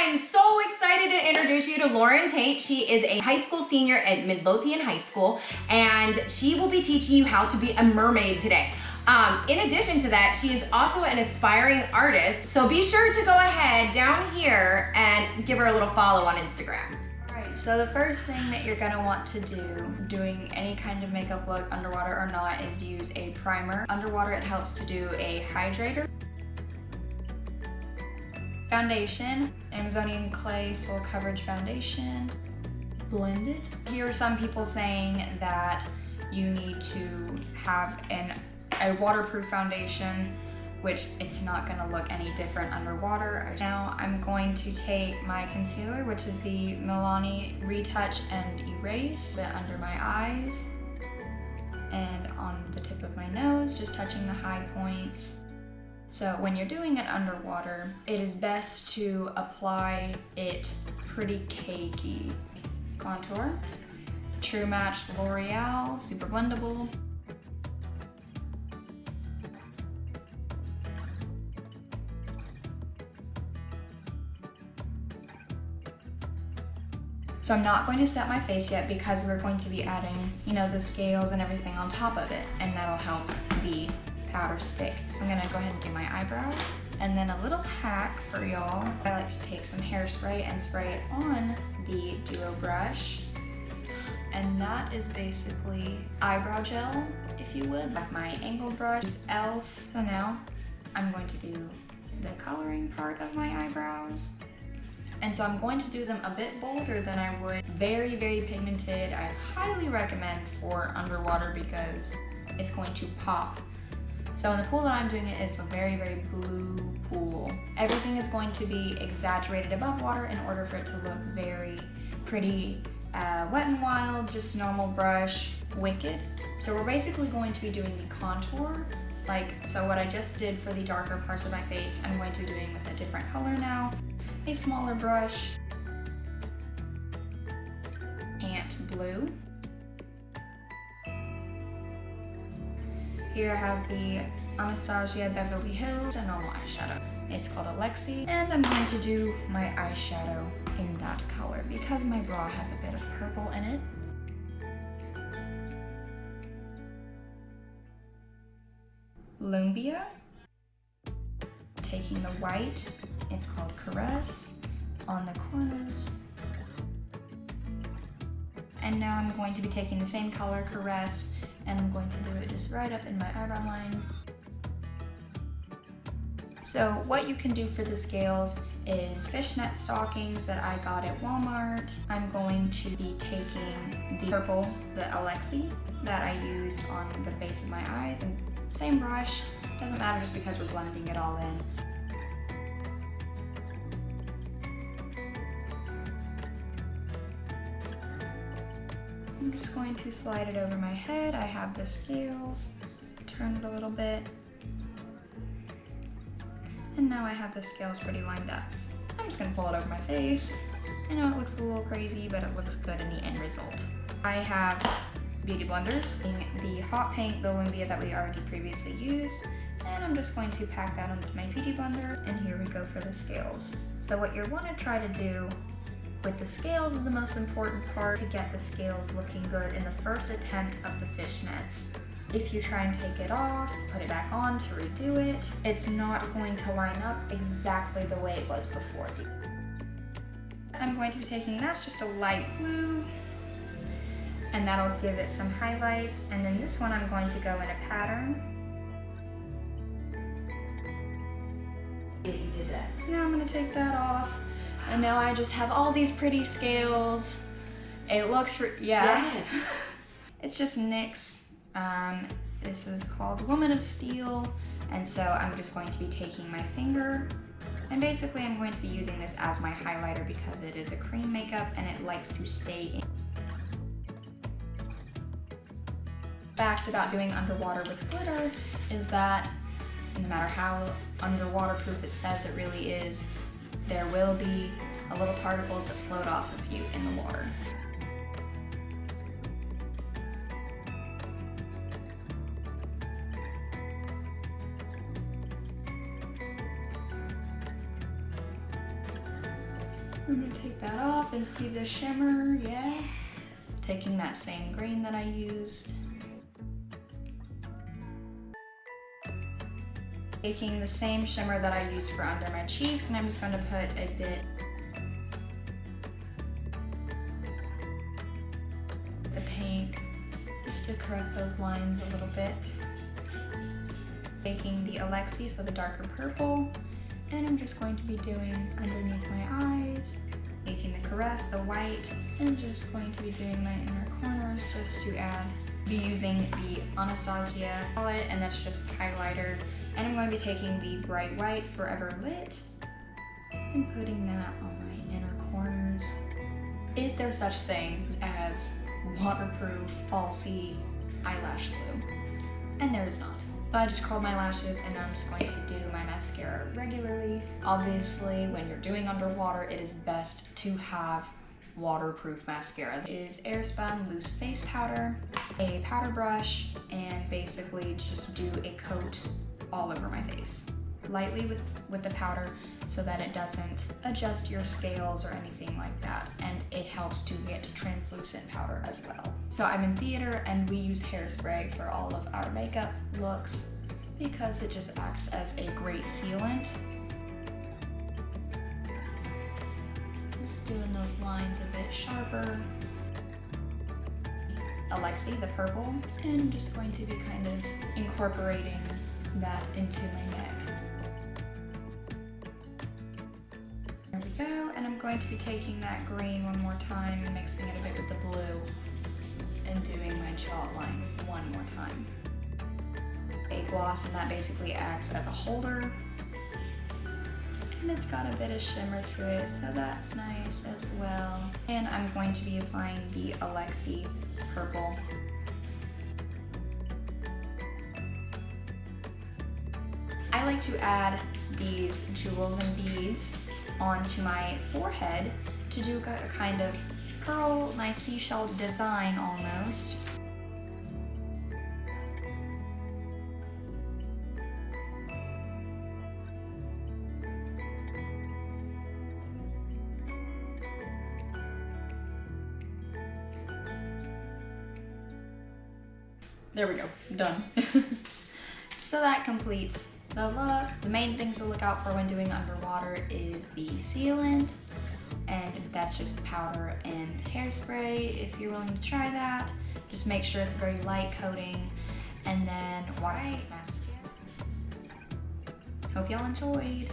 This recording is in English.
I'm so excited to introduce you to Lauren Tate. She is a high school senior at Midlothian High School, and she will be teaching you how to be a mermaid today. In addition to that, she is also an aspiring artist, so be sure to go ahead down here and give her a little follow on Instagram. Alright, so the first thing that you're gonna want to do, doing any kind of makeup look, underwater or not, is use a primer. Underwater, it helps to do a hydrator. Foundation, Amazonian Clay Full Coverage Foundation. Blend it. Here are some people saying that you need to have a waterproof foundation, which it's not gonna look any different underwater. Now I'm going to take my concealer, which is the Milani Retouch and Erase, put it under my eyes and on the tip of my nose, just touching the high points. So when you're doing it underwater, it is best to apply it pretty cakey. Contour, True Match L'Oreal, super blendable. So I'm not going to set my face yet because we're going to be adding, you know, the scales and everything on top of it, and that'll help the powder stick. I'm gonna go ahead and do my eyebrows. And then a little hack for y'all. I like to take some hairspray and spray it on the duo brush. And that is basically eyebrow gel, if you would, like my angled brush. Use e.l.f. So now I'm going to do the coloring part of my eyebrows. And so I'm going to do them a bit bolder than I would. Very, very pigmented. I highly recommend for underwater because it's going to pop. So in the pool that I'm doing it is a very, very blue pool. Everything is going to be exaggerated above water in order for it to look very pretty. Wet n Wild, just normal brush, Wicked. So we're basically going to be doing the contour. So what I just did for the darker parts of my face, I'm going to be doing with a different color now. A smaller brush, Ant Blue. Here I have the Anastasia Beverly Hills, a normal eyeshadow. It's called Alexi, and I'm going to do my eyeshadow in that color because my bra has a bit of purple in it. Lumbia. Taking the white, it's called Caress, on the corners. And now I'm going to be taking the same color, Caress, and I'm going to do it just right up in my eyebrow line. So what you can do for the scales is fishnet stockings that I got at Walmart. I'm going to be taking the purple, the Alexi, that I used on the base of my eyes, and same brush, doesn't matter just because we're blending it all in. I'm just going to slide it over my head. I have the scales, turn it a little bit. And now I have the scales pretty lined up. I'm just gonna pull it over my face. I know it looks a little crazy, but it looks good in the end result. I have beauty blenders, the hot pink, the Lumbia that we already previously used, and I'm just going to pack that onto my beauty blender, and here we go for the scales. So what you want to try to do with the scales is the most important part to get the scales looking good in the first attempt of the fishnets. If you try and take it off, put it back on to redo it, it's not going to line up exactly the way it was before. I'm going to be taking, that's just a light blue, and that'll give it some highlights. And then this one I'm going to go in a pattern. Yeah, you did that. So now I'm going to take that off. And now I just have all these pretty scales. It looks, Yes. It's just NYX. This is called Woman of Steel. And so I'm just going to be taking my finger, and basically I'm going to be using this as my highlighter because it is a cream makeup and it likes to stay in. Fact about doing underwater with glitter is that no matter how underwater proof it says it really is, there will be a little particles that float off of you in the water. I'm gonna take that off and see the shimmer, yeah. Taking that same green that I used. Taking the same shimmer that I used for under my cheeks, and I'm just gonna put a bit of pink just to correct those lines a little bit. Taking the Alexi, so the darker purple, and I'm just going to be doing underneath my eyes. Taking the Caress, the white, and just going to be doing my inner corners just to add. Be using the Anastasia palette, and that's just highlighter. And I'm going to be taking the Bright White Forever Lit and putting that on my inner corners. Is there such thing as waterproof, falsy eyelash glue? And there is not. So I just curled my lashes, and I'm just going to do my mascara regularly. Obviously, when you're doing underwater, it is best to have waterproof mascara. It is Airspun Loose Face Powder, a powder brush, and basically just do a coat all over my face. Lightly with the powder so that it doesn't adjust your scales or anything like that, and it helps to get translucent powder as well. So I'm in theater, and we use hairspray for all of our makeup looks because it just acts as a great sealant. Just doing those lines a bit sharper. Alexi, the purple, and I'm just going to be kind of incorporating that into my neck. There we go, and I'm going to be taking that green one more time and mixing it a bit with the blue and doing my jawline one more time. A gloss, and that basically acts as a holder. And it's got a bit of shimmer to it, so that's nice as well. And I'm going to be applying the Alexi purple. I like to add these jewels and beads onto my forehead to do a kind of pearl, nice seashell design almost. There we go, done. So that completes the look. The main things to look out for when doing underwater is the sealant, and that's just powder and hairspray. If you're willing to try that, just make sure it's a very light coating, and then water mask. Hope y'all enjoyed.